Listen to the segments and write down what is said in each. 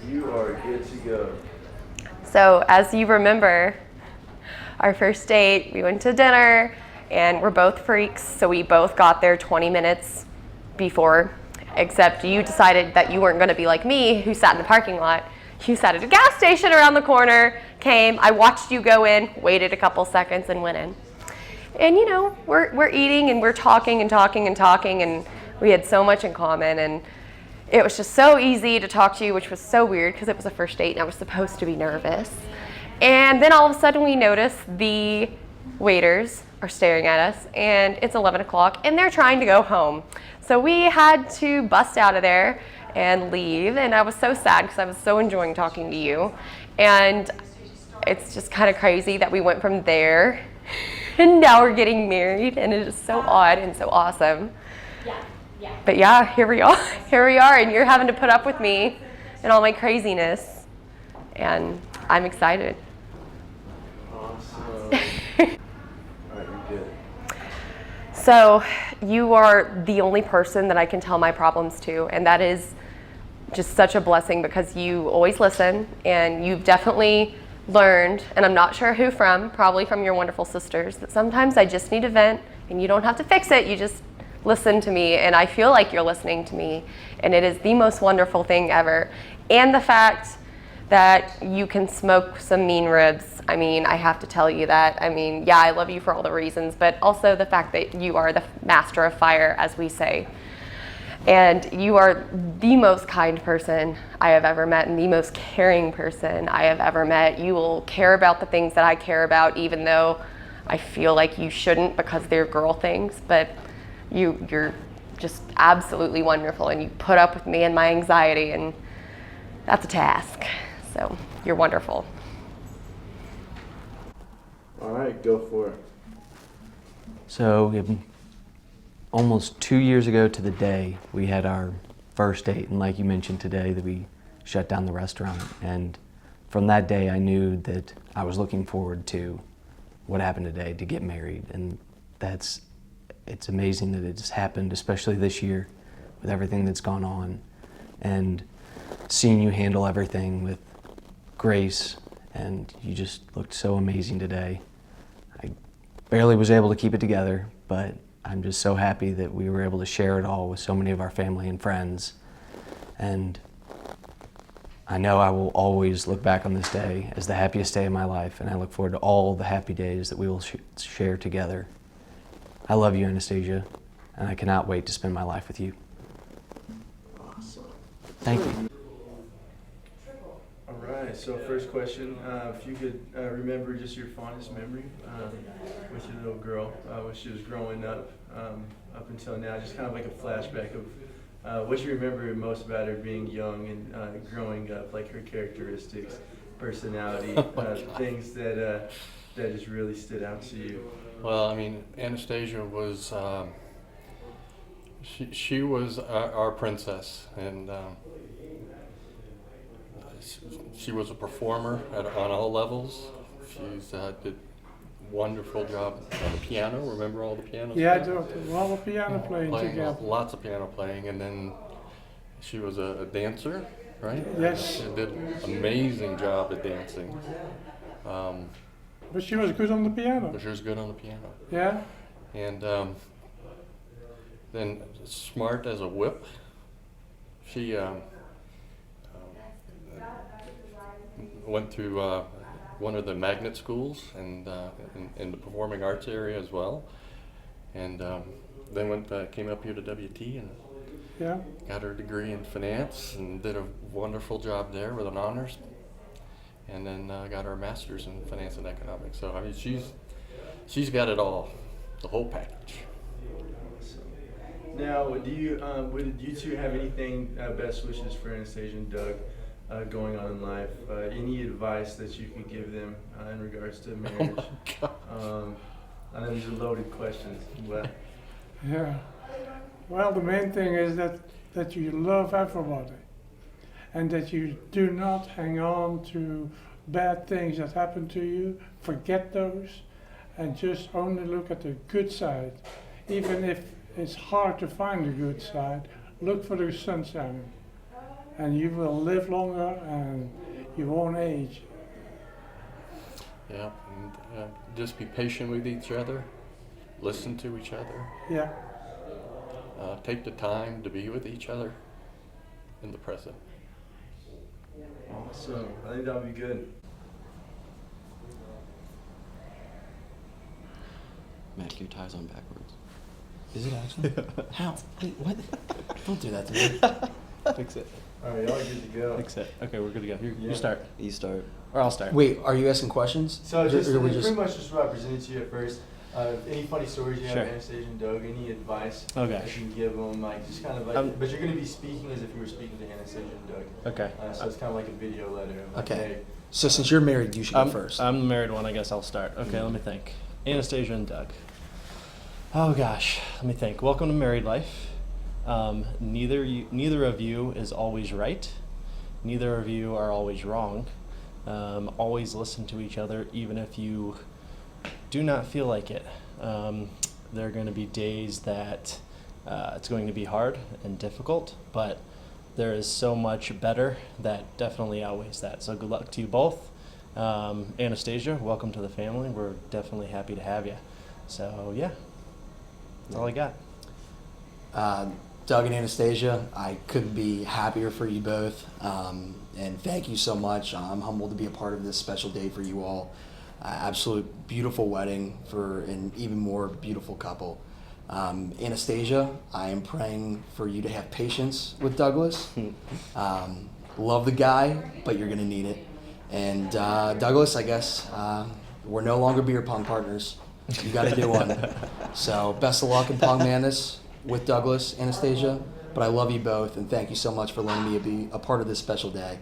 You are good to go. So as you remember, our first date, we went to dinner and we're both freaks, so we both got there 20 minutes before, except you decided that you weren't going to be like me, who sat in the parking lot. You sat at a gas station around the corner, came, I watched you go in, waited a couple seconds and went in. And you know, we're eating and we're talking and talking and talking, and we had so much in common, and it was just so easy to talk to you, which was so weird because it was a first date and I was supposed to be nervous. And then all of a sudden we notice the waiters are staring at us, and it's 11 o'clock and they're trying to go home. So we had to bust out of there and leave, and I was so sad because I was so enjoying talking to you. And it's just kind of crazy that we went from there and now we're getting married, and it is so odd and so awesome. But yeah, here we are, and you're having to put up with me and all my craziness, and I'm excited. Awesome. All right, you're good. So you are the only person that I can tell my problems to, and that is just such a blessing because you always listen, and you've definitely learned, and I'm not sure who from, probably from your wonderful sisters, that sometimes I just need to vent, and you don't have to fix it, you just listen to me, and I feel like you're listening to me, and it is the most wonderful thing ever. And the fact that you can smoke some mean ribs, I mean, I have to tell you that. I mean, yeah, I love you for all the reasons, but also the fact that you are the master of fire, as we say. And you are the most kind person I have ever met, and the most caring person I have ever met. You will care about the things that I care about, even though I feel like you shouldn't because they're girl things, but you're just absolutely wonderful, and you put up with me and my anxiety, and that's a task. So you're wonderful. All right, go for it. So almost 2 years ago to the day, we had our first date, and like you mentioned today, that we shut down the restaurant. And from that day, I knew that I was looking forward to what happened today, to get married. And it's amazing that it's happened, especially this year with everything that's gone on, and seeing you handle everything with grace, and you just looked so amazing today. I barely was able to keep it together, but I'm just so happy that we were able to share it all with so many of our family and friends. And I know I will always look back on this day as the happiest day of my life, and I look forward to all the happy days that we will share together. I love you, Anastasia, and I cannot wait to spend my life with you. Awesome. Thank you. All right, so first question, if you could remember just your fondest memory with your little girl when she was growing up until now, just kind of like a flashback of what you remember most about her being young and growing up, like her characteristics, personality, things that just really stood out to you. Well, I mean, Anastasia was, she was our princess, and she was a performer on all levels. She's did a wonderful job on the piano. Remember all the piano? Yeah, I do. A lot of piano playing together. Lots of piano playing, and then she was a dancer, right? Yes. She did an amazing job at dancing. But she was good on the piano. But she was good on the piano. Yeah? And then smart as a whip. She went through one of the magnet schools and in the performing arts area as well. And then came up here to WT and Yeah. got her degree in finance and did a wonderful job there with an honors. And then got her master's in finance and economics. So I mean, she's got it all, the whole package. Now, would you two have anything, best wishes for Anastasia and Doug going on in life? Any advice that you could give them in regards to marriage? Oh my God. I know these are loaded questions, but Yeah. Well, the main thing is that you love everybody, and that you do not hang on to bad things that happen to you. Forget those, and just only look at the good side. Even if it's hard to find the good side, look for the sunshine, and you will live longer and you won't age. Yeah, and just be patient with each other, listen to each other, Yeah. take the time to be with each other in the present. Awesome. I think that'll be good. Mac, your tie's on backwards. Is it actually? How? Wait, what? Don't do that to me. Fix it. All right, y'all are good to go. Fix it. Okay, we're good to go. You Yeah. start. You start. Or I'll start. Wait, are you asking questions? So Or- just, or we pretty much just what I presented to you at first. Any funny stories you have, Sure. Anastasia and Doug? Any advice Oh, that gosh. you can give them? Like just kind of like, but you're going to be speaking as if you were speaking to Anastasia and Doug. Okay. So it's kind of like a video letter. Of like, Okay. Hey, So since you're married, you should go I'm, first. I'm the married one. I guess I'll start. Okay, let me think. Anastasia and Doug. Oh gosh, let me think. Welcome to married life. Neither of you is always right. Neither of you are always wrong. Always listen to each other, even if you do not feel like it. There are going to be days that it's going to be hard and difficult, but there is so much better that definitely outweighs that. So good luck to you both. Anastasia, welcome to the family. We're definitely happy to have you. So yeah, that's all I got. Doug and Anastasia, I couldn't be happier for you both. And thank you so much. I'm humbled to be a part of this special day for you all. Absolute beautiful wedding for an even more beautiful couple. Anastasia, I am praying for you to have patience with Douglas. Love the guy, but you're going to need it. And Douglas, I guess we're no longer beer pong partners. You got to do one. So best of luck in Pong Madness with Douglas, Anastasia. But I love you both, and thank you so much for letting me be a part of this special day.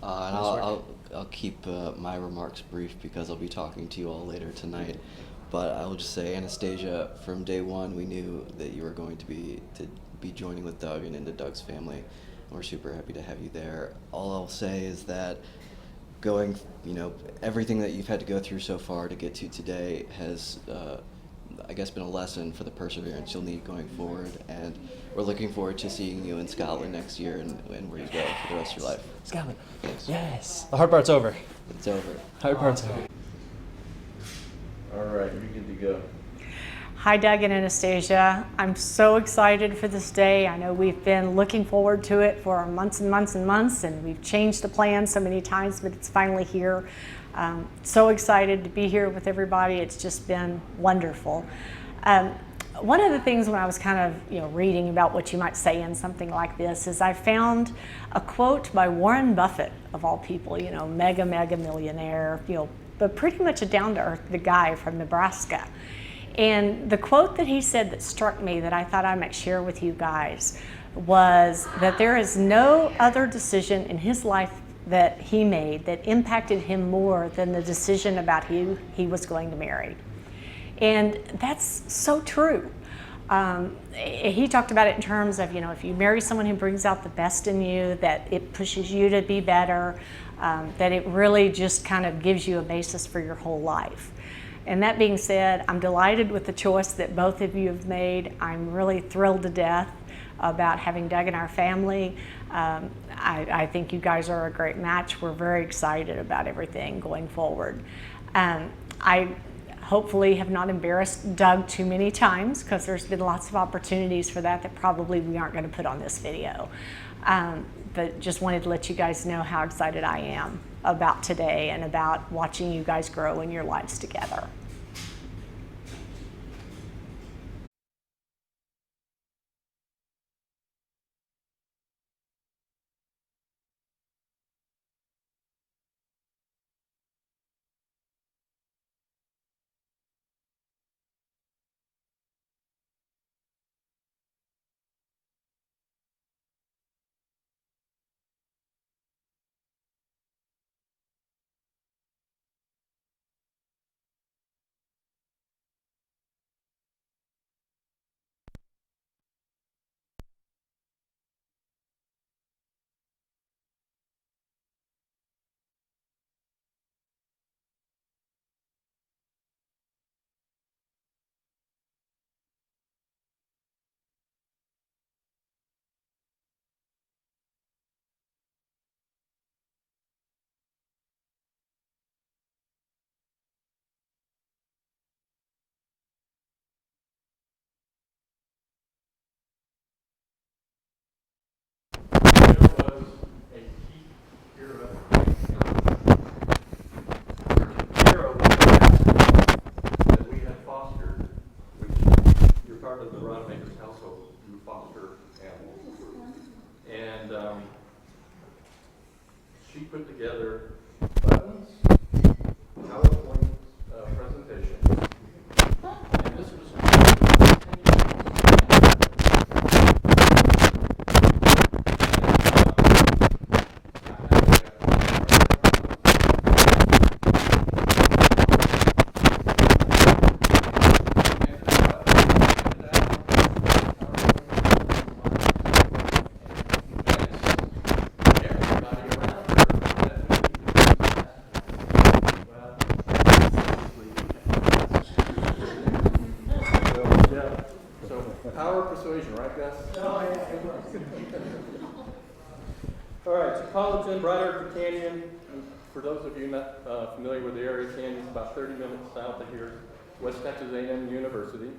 And I'll keep my remarks brief because I'll be talking to you all later tonight. But I will just say, Anastasia, from day one, we knew that you were going to be joining with Doug and into Doug's family. And we're super happy to have you there. All I'll say is that going, everything that you've had to go through so far to get to today has, I guess, been a lesson for the perseverance you'll need going forward. And we're looking forward to seeing you in Scotland next year and where you go for the rest of your life. Scotland. Thanks. Yes. The hard part's over. It's over. Hard part's over. all right, you're good to go. Hi, Doug and Anastasia. I'm so excited for this day. I know we've been looking forward to it for months and months and months, and we've changed the plan so many times, but it's finally here. So excited to be here with everybody. It's just been wonderful. One of the things when I was kind of reading about what you might say in something like this is I found a quote by Warren Buffett, of all people, mega millionaire, but pretty much a down-to-earth the guy from Nebraska. And the quote that he said that struck me that I thought I might share with you guys was that there is no other decision in his life that he made that impacted him more than the decision about who he was going to marry. And that's so true. He talked about it in terms of, if you marry someone who brings out the best in you, that it pushes you to be better, that it really just kind of gives you a basis for your whole life. And that being said, I'm delighted with the choice that both of you have made. I'm really thrilled to death about having Doug in our family. I think you guys are a great match. We're very excited about everything going forward. I hopefully have not embarrassed Doug too many times because there's been lots of opportunities for that probably we aren't going to put on this video. But just wanted to let you guys know how excited I am about today and about watching you guys grow in your lives together. she put together buttons, PowerPoint presentation, and this was power of persuasion, right, Gus? Oh, yeah. All right, so College Inn, Bright Earth Canyon. For those of you not familiar with the area, Canyon's about 30 minutes south of here, West Texas A&M University.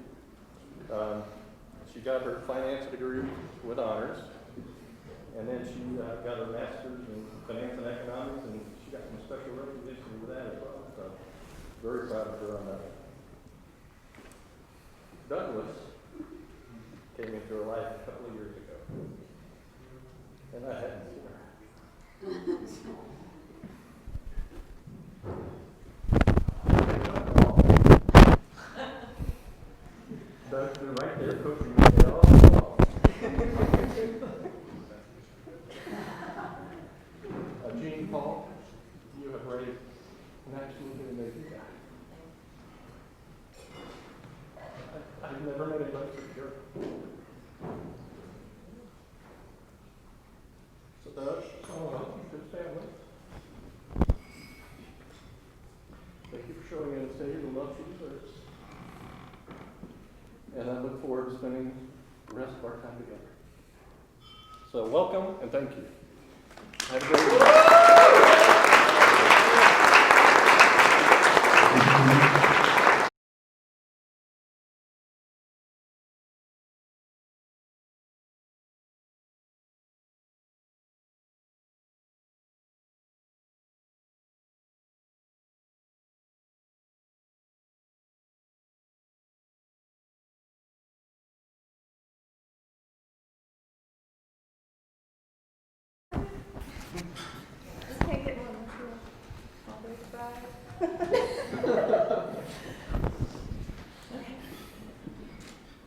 She got her finance degree with honors, and then she got her master's in finance and economics, and she got some special recognition with that as well. So, very proud of her on that. Douglas came into her life a couple of years ago, and I hadn't seen her. Doug's been right there coaching me all along. Gene Paul, you have raised an absolutely amazing guy. I've never met anybody so pure. So Doug, good family. Thank you for showing Anastasia the love she deserves. And I look forward to spending the rest of our time together. So welcome and thank you. Have a great day.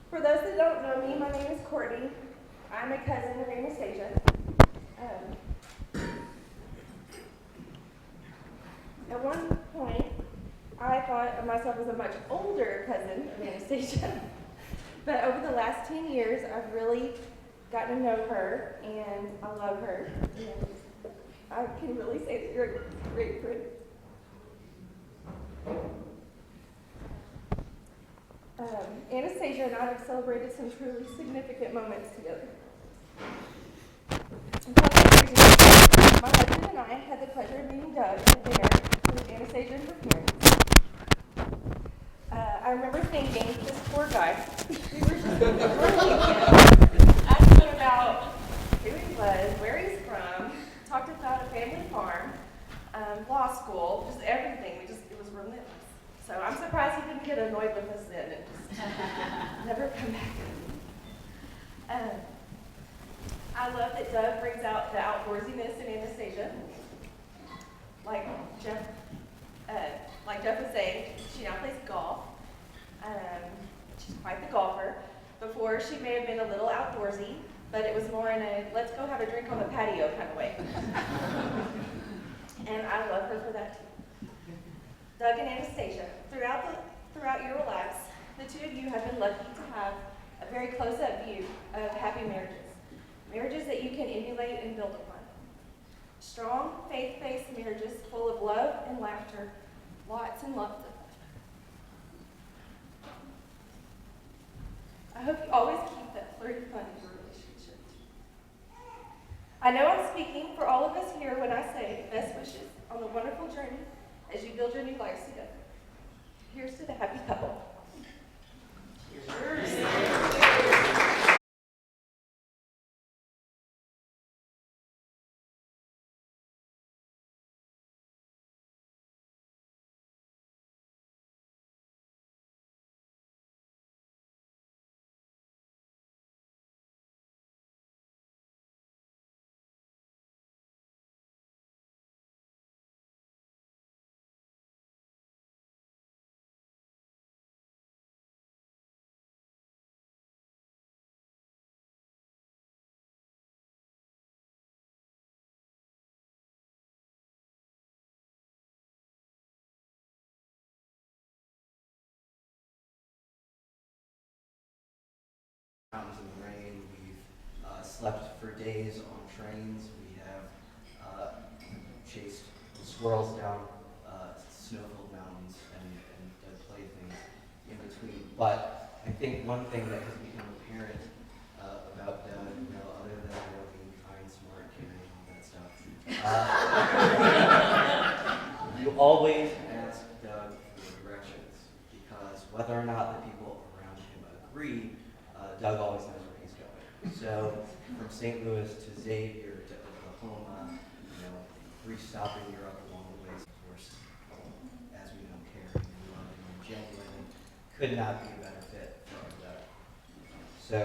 For those that don't know me, my name is Courtney. I'm a cousin of Anastasia. At one point, I thought of myself as a much older cousin of Anastasia. But over the last 10 years, I've really gotten to know her, and I love her. And I can really say that you're a great friend. Anastasia and I have celebrated some truly significant moments together. A couple of years ago, my husband and I had the pleasure of meeting Doug at dinner with Anastasia and her parents. I remember thinking, this poor guy, we were just grilling him, asking him about who he was, where he's from, talked about a family farm, law school, just everything. It was relentless. So I'm surprised he didn't get annoyed with us then and just never come back. I love that Doug brings out the outdoorsiness in Anastasia. Like Jeff was saying, she now plays golf. She's quite the golfer. Before, she may have been a little outdoorsy, but it was more in a let's go have a drink on the patio kind of way. And I love her for that too. Doug and Anastasia, throughout your lives, the two of you have been lucky to have a very close-up view of happy marriages. Marriages that you can emulate and build upon. Strong, faith-based marriages full of love and laughter, lots and lots of fun. I hope you always keep that flirty fun in your relationship. I know I'm speaking for all of us here when I say best wishes on the wonderful journey as you build your new lives together. Here's to the happy couple. Cheers. mountains in the rain. We've slept for days on trains. We have chased squirrels down snow-filled mountains and done playthings in between. But I think one thing that has become apparent about Doug, other than being kind, smart, caring, all that stuff, you always ask Doug for directions, because whether or not the people around him agree, Doug always knows where he's going. So from St. Louis to Xavier to Oklahoma, 3 stopping Europe along the way, of course, as we know, caring and loving and genuine, could not be a better fit for Doug. So